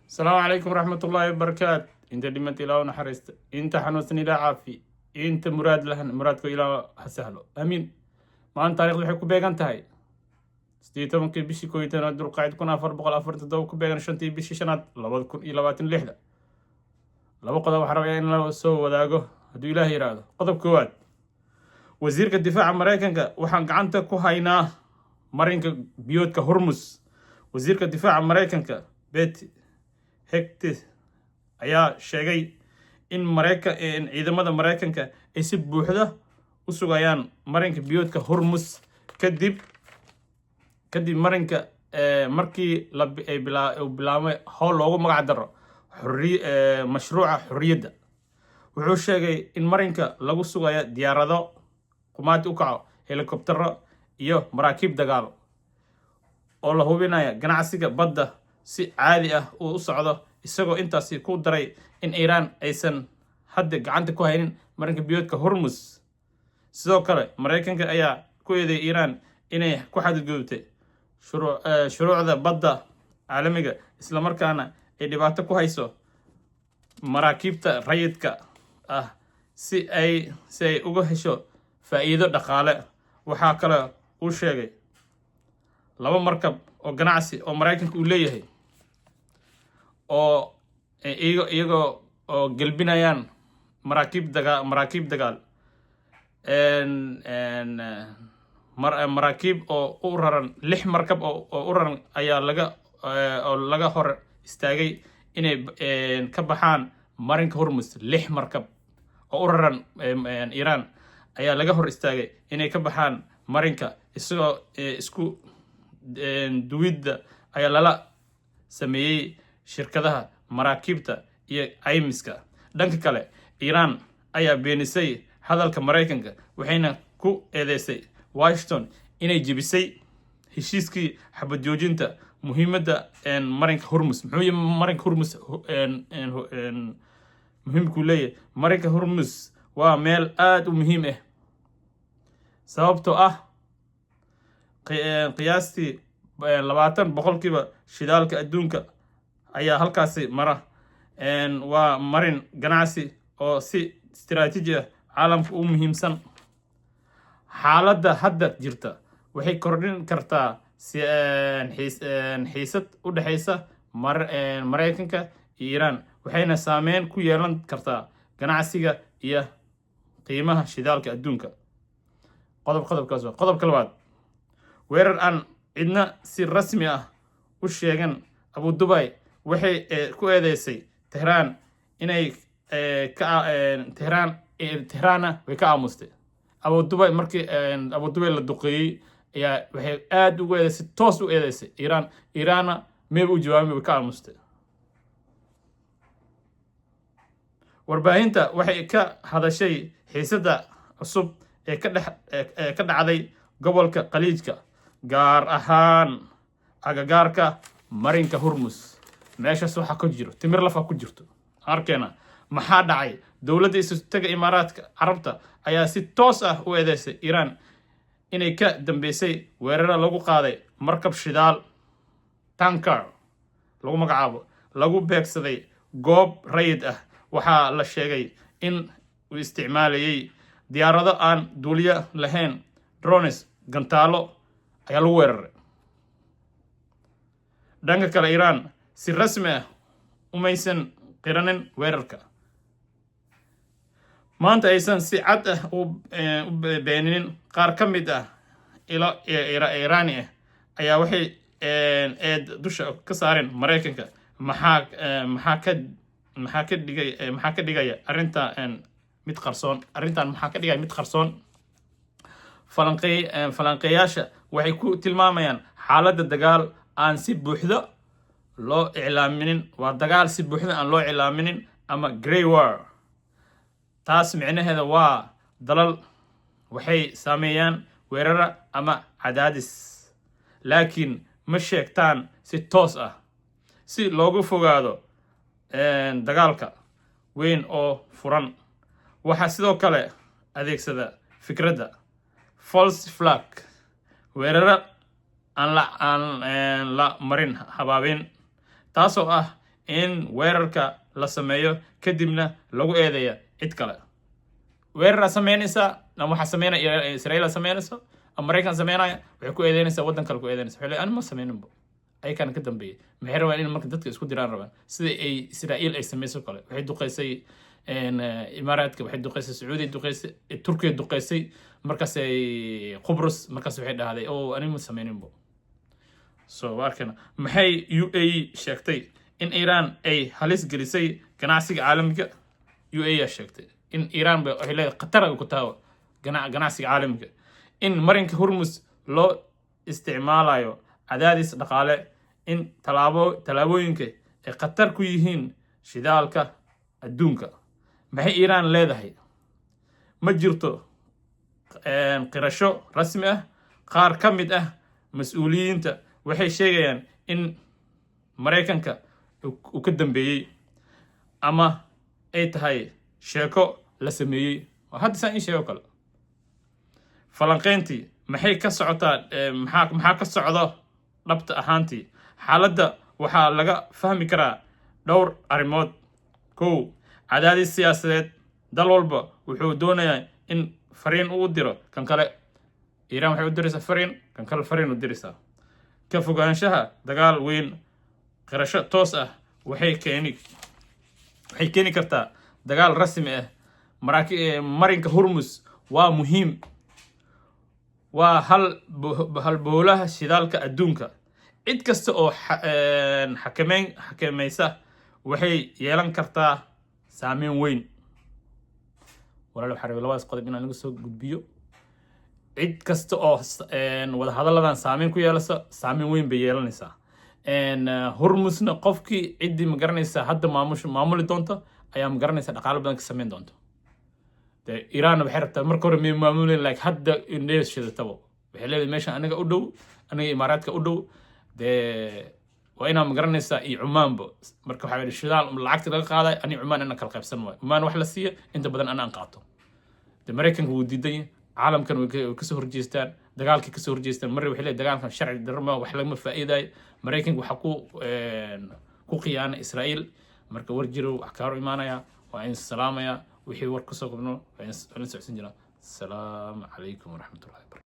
السلام عليكم ورحمة الله وبركاته. انت دمت إلى ونحرست انت حنوسني لا عافي انت مراد لهن مرادكو إلى هسهلو امين. ما انت تاريخ وحي كوبيغان تاي ستيتو ممكن بشي كويتنا دول قاعد كون افر بقل افر تدو كوبيغان شنتي بشي شنات لابد كون إلى واتن لحدة لابد قضا وحرقين لو سو وداقو هدو إله يرادو قضب كواد وزير الدفاع أمريكا وحان قعنتا كو هاينا مرينك بيوتك هرمز وزير الدفاع أمريكا بيت هكتس ayaa sheegay in ciidamada Mareykanka ay si buuxda u sugayaan marinka biyoodka Hormuz kadib marinka markii ay bilaabay hawl loogu magac daro mashruuca xurriyadda. Wuxuu sheegay in marinka lagu sugayo diyaarado qumaati u kaco helikobtaro iyo maraakiib dagaal oo la hubinayo ganacsiga badda si caadi ah u socdo, isagoo intaasi ku daray in Iran aysan hadda gacanta ku haynin marinka biyoodka Hormuz. Sidoo kale Mareykanka ayaa ku eedeeyay Iran inay ku xadgudubtay shuruucda badda caalamiga, isla markaana ay dhibaato ku hayso maraakiibta rayidka ah si ay uga hesho faa'iido dhaqaale. Waxaa kale uu sheegay laba markab oo ganacsi oo Mareykanka uu leeyahay oo iyagoo oo gelbinayaan maraakiib dagaal maraakiib oo u raran 6 markab oo u raran ayaa laga hor istaagay inay ka baxaan marinka Hormuz. 6 markab oo u raran Iran ayaa laga hor istaagay inay ka baxaan marinka, isagoo isku duwidda ayaa lala sameeyay shirkadaha maraakiibta iyo caymiska. Dhanka kale Iran ayaa beenisay hadalka Mareykanka, waxayna ku eedeysay Washington inay jebisay heshiiskii xabad joojinta. Muhiimadda marinka Hormuz muxuu marinka Hormuz muhiimku leeyahay. Marinka Hormuz waa meel aad u muhiim ah sababtoo ah qiyaastii 20% shidaalka adduunka ayaa halkaasi mara. Waa marin ganacsi oo si istiraatiiji ah caalamka u muhiimsan. Xaaladda hadda jirta waxay kordhin kartaa xiisad u dhaxaysa Mareykanka iyo Iran, waxayna saameyn ku yeelan kartaa ganacsiga iyo qiimaha shidaalka adduunka. Qodobka labaad, weerar aan cidna si rasmi ah u sheegan. Abu Dhabi waxay ku eedeysay Tehran inay Tehran way ka aamustay. Abu Dhabi markii Abu Dhabi la duqeeyay ayaa waxay aad ugu eedeysay, toos u eedeysay Iran meeb u jawaabay, way ka aamustay. Warbaahinta waxay ka hadashay xiisadda cusub ee ka dhacday gobolka Khaliijka, gaar ahaan agagaarka marinka Hormuz. meeshaas waxa ku jiro timir lafa ku jirto arkeena. Maxaa dhacay? Dowladda Isutaga Imaaraadka Carabta ayaa si toos ah u eedeysay Iran inay ka dambeysay weeraro lagu qaaday markab shidaal tanker lagu magacaabo lagu beegsaday goob rayid ah. Waxaa la sheegay in uu isticmaalayay diyaarado aan duuliye lahayn, drones, gantaalo ayaa lagu weeraray. Dhanka kale Iran si rasmi ah umaysan qiranin weerarka. Maanta aysan si cad ah u beeninin. Qaar ka mid ah ilo Irani ah ayaa waxay dusha ka saareen Mareykanka. maxaa ka dhigaya arrintan mid qarsoon? Maxaa ka dhigaya mid qarsoon? Falanqeeyaasha waxay ku tilmaamayaan xaaladda dagaal aan si buuxda loo iclaaminin. Waa dagaal si buuxda aan loo iclaaminin ama grey war. taas micnaheeda waa dalal waxay sameeyaan weerara ama cadaadis, laakiin ma sheegtaan si toos ah. Si loogu fogaado dagaalka weyn oo furan, waxaa sidoo kale adeegsada fikradda false flag, weerara aan la marin habaabin, taasoo ah in weerarka la sameeyo kadibna lagu eedeeya cid kale weerara sameynaysa ama waxa sameynaya Israa'iil sameynaysa ama Mareykan sameynaya waxay ku eedeynaysaa waddan kale ku eedeynaysa waxay leeyahay ma sameyninba ay kan ka dambeeyay maxay rabaan in marka dadka isku diraan rabaan sida ay Israa'iil ay sameyso kale waxay duqeysay Imaaraadka waxay duqeysay Sacuudi duqeysay Turkiga duqeysay markaas ay Qubrus markaas waxay dhahday oo ani ma sameyninba so warkana maxay UAE sheegtay in Iran ay halis gelisay ganacsiga caalamiga UAE sheegtay in Iran ba ay leedahay qatar ay ku tahay ganacsiga caalamiga in marinka Hormuz loo isticmaalayo cadaadis dhaqaale in talaabooyinka ay qatar ku yihiin shidaalka adduunka maxay Iran leedahay ma jirto qirasho rasmi ah qaar ka mid ah mas'uuliyiinta waxay sheegayaan in Mareykanka uu ka dambeeyay ama ay tahay sheeko la sameeyay hadda saan sheego kale falanqeyntii maxay ka socotaa maxaa ka socdo dhabta ahaantii xaaladda waxaa laga fahmi karaa dhowr arrimood kow cadaadis siyaasadeed dal walba wuxuu doonayaa in fariin u diro kan kale Iran waxay u diraysaa fariin kan kale fariin u diraysaa ka fogaanshaha dagaal weyn qirasho toos ah waxay keeni kartaa dagaal rasmi ah marinka Hormuz waa muhiim waa hal boolaha shidaalka adduunka cid kasta oo xakamaysa waxay yeelan kartaa saameyn weyn walaal waxa rabay labadaas qodob inaan lagu soo gudbiyo cid kasta oo wada hadalladan saameyn ku yeelasa saameyn weyn bay yeelanaysaa Hormuzna qofkii cidii ma garanaysa hadda maamuli doonto ayaa ma garanaysa dhaqaale badan ka sameyn doonto Iran waxay rabtaa marka hore maamulin like hadda inay shidatabo waxay leedahay meesha anaga u dhow anaga Imaaraadka u dhow waa inaan ma garanaysa iyo Cumaanba marka waxa shidaal lacagta laga qaaday ani Cumaan ana kala qaybsan waayo Cumaan wax la siiyo inta badan ana aan qaato Mareykanka wuu diiday caalamkan way ka soo horjeestaan dagaalkii ka soo horjeestaan mar waxay leedahay dagaalkan sharci darmo wax laga faa'iiday Mareykanka waxa ku qiyaana Israa'iil marka warjiro wax ka hor imaanaya waa in salaamaya wixii war ku soo qabno waa in socodsiin jira السلام عليكم ورحمة الله وبركاته